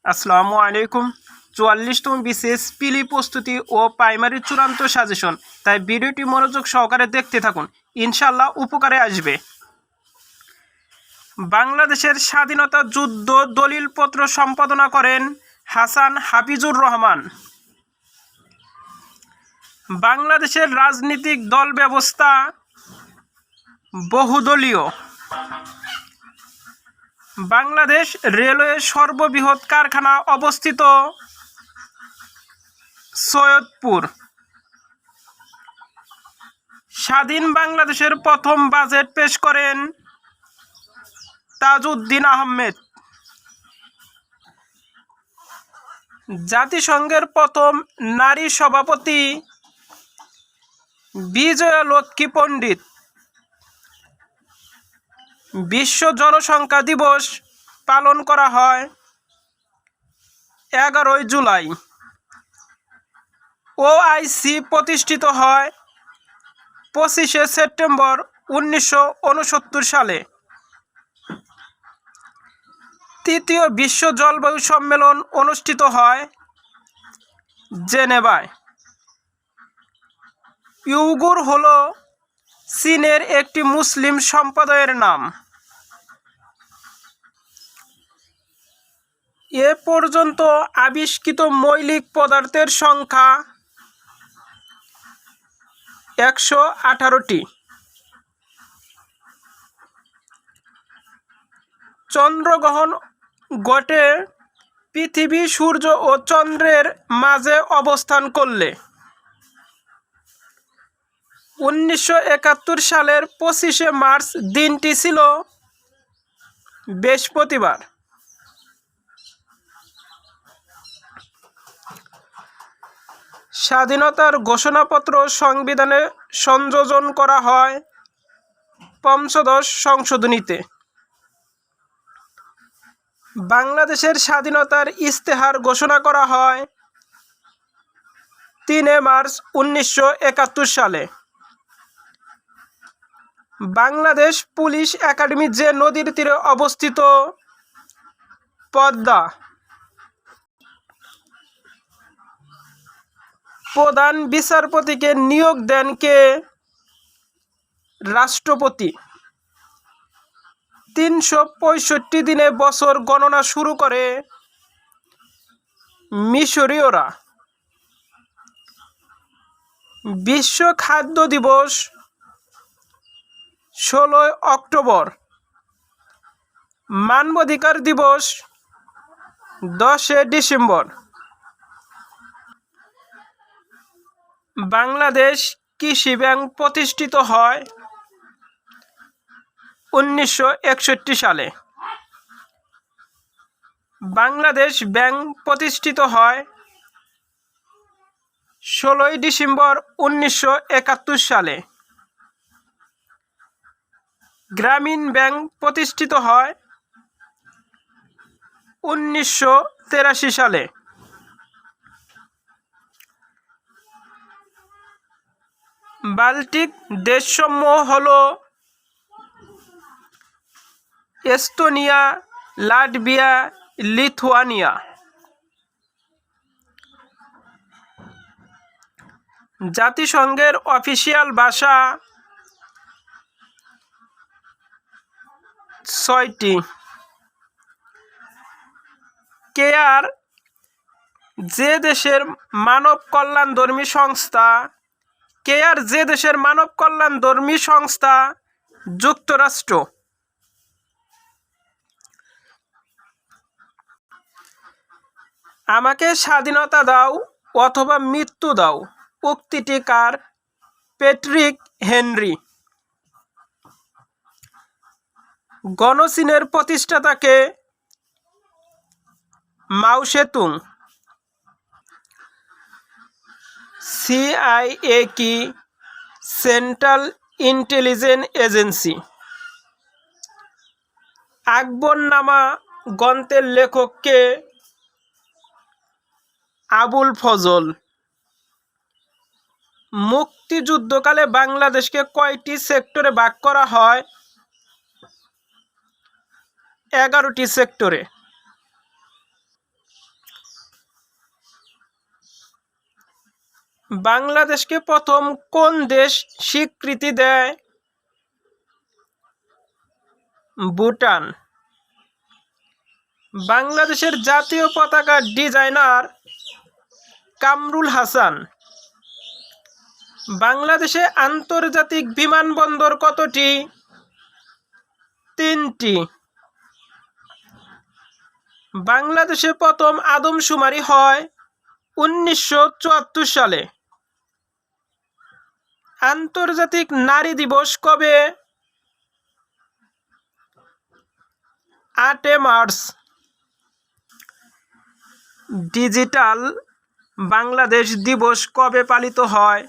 আসসালামু আলাইকুম। ৪৪তম বিসিএস পিলি প্রস্তুতি ও প্রাইমারি চূড়ান্ত সাজেশন, তাই ভিডিওটি মনোযোগ সহকারে দেখতে থাকুন, ইনশাল্লাহ উপকারে আসবে। বাংলাদেশের স্বাধীনতা যুদ্ধ দলিলপত্র সম্পাদনা করেন হাসান হাফিজুর রহমান। বাংলাদেশের রাজনৈতিক দল ব্যবস্থা বহুদলীয়। বাংলাদেশ রেলওয়ে সর্ববৃহৎ কারখানা অবস্থিত সৈয়দপুর। স্বাধীন বাংলাদেশের প্রথম বাজেট পেশ করেন তাজউদ্দিন আহমেদ। জাতিসংঘের প্রথম নারী সভাপতি বিজয়া লক্ষ্মী পণ্ডিত। বিশ্ব জনসংখ্যা দিবস পালন করা হয় 11 জুলাই। ওআইসি প্রতিষ্ঠিত হয় 25 সেপ্টেম্বর 1969 সালে। তৃতীয় বিশ্ব জলবায়ু সম্মেলন অনুষ্ঠিত হয় জেনেভায়। ইউগুর হল চীনের একটি মুসলিম সম্প্রদায়ের নাম। এ পর্যন্ত আবিষ্কৃত মৌলিক পদার্থের সংখ্যা 118টি। চন্দ্রগ্রহণ ঘটে পৃথিবী, সূর্য ও চন্দ্রের মাঝে অবস্থান করলে। 1971 সালের 25 মার্চ দিনটি ছিল বৃহস্পতিবার। স্বাধীনতার ঘোষণাপত্র সংবিধানে সংযোজন করা হয় 15 সংশোধনীতে। বাংলাদেশের স্বাধীনতার ইশতেহার ঘোষণা করা হয় 3 মার্চ 1971 সালে। বাংলাদেশ পুলিশ একাডেমি যে নদীর তীরে অবস্থিত? পদ্মা। প্রধান বিচারপতিকে নিয়োগ দেন কে? রাষ্ট্রপতি। 365 দিনে বছর গণনা শুরু করে মিশরীয়রা। বিশ্ব খাদ্য দিবস 16 অক্টোবর। মানবাধিকার দিবস 10 ডিসেম্বর। বাংলাদেশ কৃষি ব্যাংক প্রতিষ্ঠিত হয় 1961 সালে। বাংলাদেশ ব্যাংক প্রতিষ্ঠিত হয় 16 ডিসেম্বর 1971 সালে। গ্রামীণ ব্যাংক প্রতিষ্ঠিত হয় 1983 সালে। বাল্টিক দেশসমূহ হল এস্তোনিয়া, লাটভিয়া, লিথুয়ানিয়া। জাতিসংঘের অফিসিয়াল ভাষা 6টি। কেয়ার যে দেশের মানব কল্যাণধর্মী সংস্থা? কেয়ার যে দেশের মানব কল্যাণধর্মী সংস্থা? যুক্তরাষ্ট্র। আমাকে স্বাধীনতা দাও অথবা মৃত্যু দাও উক্তিটি কার? Patrick Henry. গণচীনের প্রতিষ্ঠাতা কে? Mao Tsetung. সিআইএ কি? Central Intelligence Agency. আকবরনামা গ্রন্থের লেখক কে? আবুল ফজল। মুক্তিযুদ্ধকালে বাংলাদেশকে কয়টি সেক্টরে ভাগ করা হয়? 11টি সেক্টরে। বাংলাদেশকে প্রথম কোন দেশ স্বীকৃতি দেয়? ভুটান। বাংলাদেশের জাতীয় পতাকার ডিজাইনার কামরুল হাসান। বাংলাদেশে আন্তর্জাতিক বিমানবন্দর কতটি? 3টি। বাংলাদেশে প্রথম আদমশুমারি হয় 1974 সালে। আন্তর্জাতিক নারী দিবস কবে? 8 মার্চ। ডিজিটাল বাংলাদেশ দিবস কবে পালিত হয়?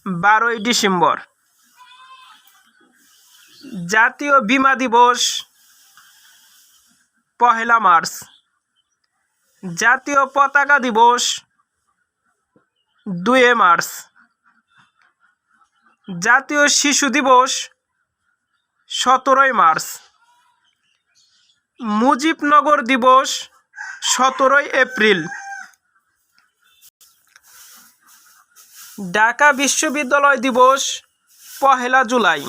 12 ডিসেম্বর। জাতীয় বীমা দিবস 1 মার্চ। জাতীয় পতাকা দিবস 2 মার্চ। জাতীয় শিশু দিবস 17 মার্চ। মুজিবনগর দিবস 17 এপ্রিল। ঢাকা বিশ্ববিদ্যালয় দিবস 1 জুলাই।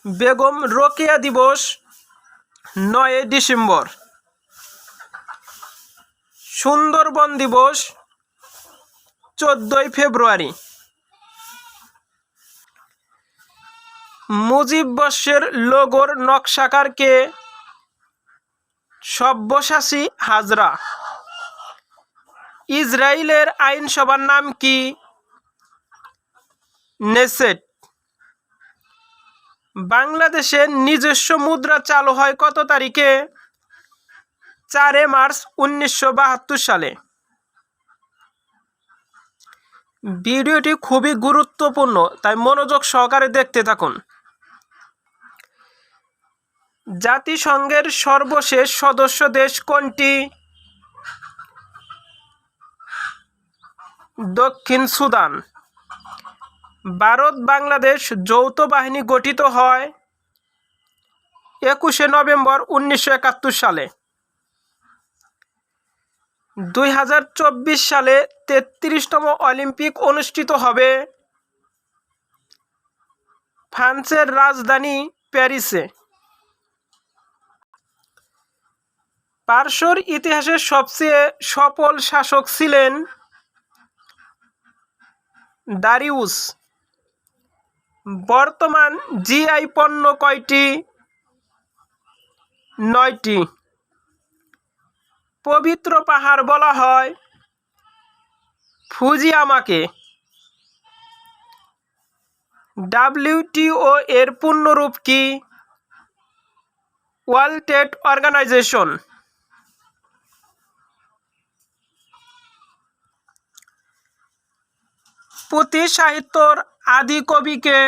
বেগম রোকেয়া দিবস 9 ডিসেম্বর। সুন্দরবন দিবস 14 ফেব্রুয়ারি। মুজিব বর্ষের লোগোর নকশাকার কে? সব্যসাচী হাজরা। ইসরায়েলের আইনসভার নাম কি? নেসেট। বাংলাদেশের নিজস্ব মুদ্রা চালু হয় কত তারিখে? 4 মার্চ 1972 সালে। ভিডিওটি খুবই গুরুত্বপূর্ণ, তাই মনোযোগ সহকারে দেখতে থাকুন। জাতিসংঘের সর্বশেষ সদস্য দেশ কোনটি? দক্ষিণ সুদান। ভারত বাংলাদেশ যৌথ বাহিনী গঠিত হয় 21 নভেম্বর 1971 সালে। 2024 সালে 33তম অলিম্পিক অনুষ্ঠিত হবে ফ্রান্সের রাজধানী প্যারিসে। পারস্যের ইতিহাসের সবচেয়ে সফল শাসক ছিলেন দারিউস। বর্তমান জিআই পণ্য কয়টি? 9টি। পবিত্র পাহাড় বলা হয় ফুজিয়ামাকে। WTO এর পূর্ণরূপ কি? World trade organisation. পুঁথি সাহিত্যর আদি কবিকে?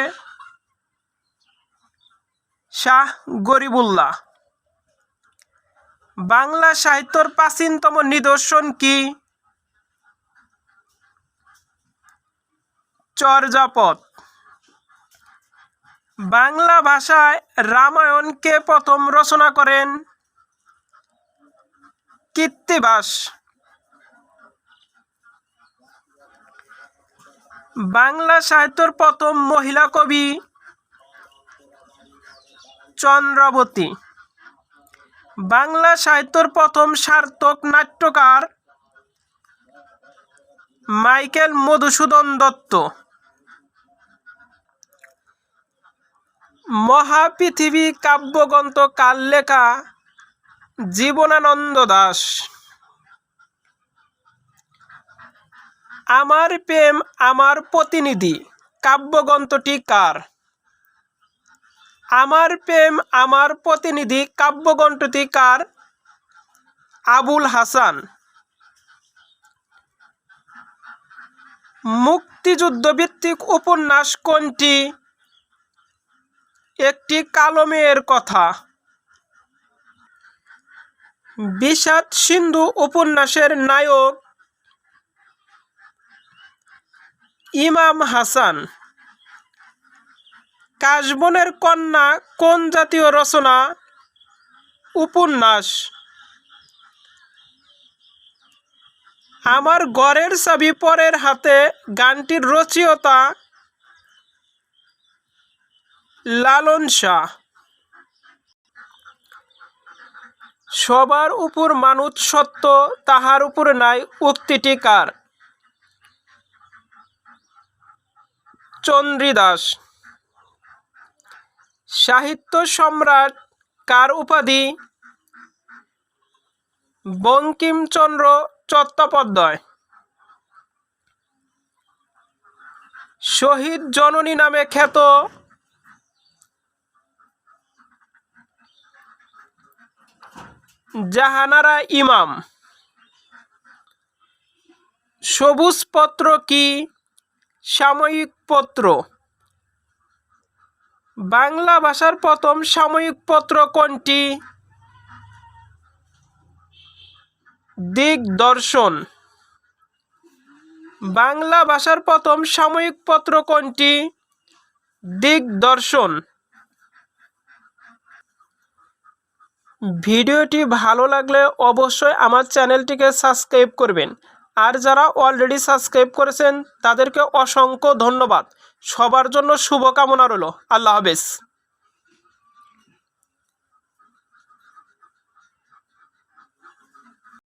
শাহ গরিবুল্লাহ। বাংলা সাহিত্যর প্রাচীনতম নিদর্শন কি? চর্যাপদ। বাংলা ভাষায় রামায়ণ কে প্রথম রচনা করেন? কৃত্তিবাস। বাংলা সাহিত্যের প্রথম মহিলা কবি? চন্দ্রাবতী। বাংলা সাহিত্যের প্রথম সার্থক নাট্যকার? মাইকেল মধুসূদন দত্ত। মহাপৃথিবী কাব্যগ্রন্থ কার লেখা? জীবনানন্দ দাশ। আমার প্রেম আমার প্রতিনিধি কাব্যগ্রন্থটি কার? আমার প্রেম আমার প্রতিনিধি কাব্যগ্রন্থটি কার? আবুল হাসান। মুক্তিযুদ্ধ ভিত্তিক উপন্যাস কোনটি? একটি কালো মেয়ের কথা। বিষাদ সিন্ধু উপন্যাসের নায়ক? ইমাম হাসান। কাশবনের কন্যা কোন জাতীয় রচনা? উপন্যাস। আমার ঘরের চাবি পরের হাতে গানটির রচয়িতা লালন শাহ। সবার উপর মানুষ সত্য, তাহার উপর নাই, উক্তিটি কার? চন্দ্রীদাস। সাহিত্য সম্রাট কার উপাধি? বঙ্কিমচন্দ্র চট্টোপাধ্যায়। শহীদ জননী নামে খ্যাত জাহানারা ইমাম। সবুজ পত্র কি? সাময়িক পত্র। বাংলা ভাষার প্রথম সাময়িক পত্র কোনটি? দিগদর্শন। বাংলা ভাষার প্রথম সাময়িক পত্র কোনটি? দিগদর্শন। ভিডিওটি ভালো লাগলে অবশ্যই আমার চ্যানেলটিকে সাবস্ক্রাইব করবেন, আর যারা অলরেডি সাবস্ক্রাইব করেছেন তাদেরকে অসংখ্য ধন্যবাদ। সবার জন্য শুভকামনা রইল। আল্লাহ হাফেজ।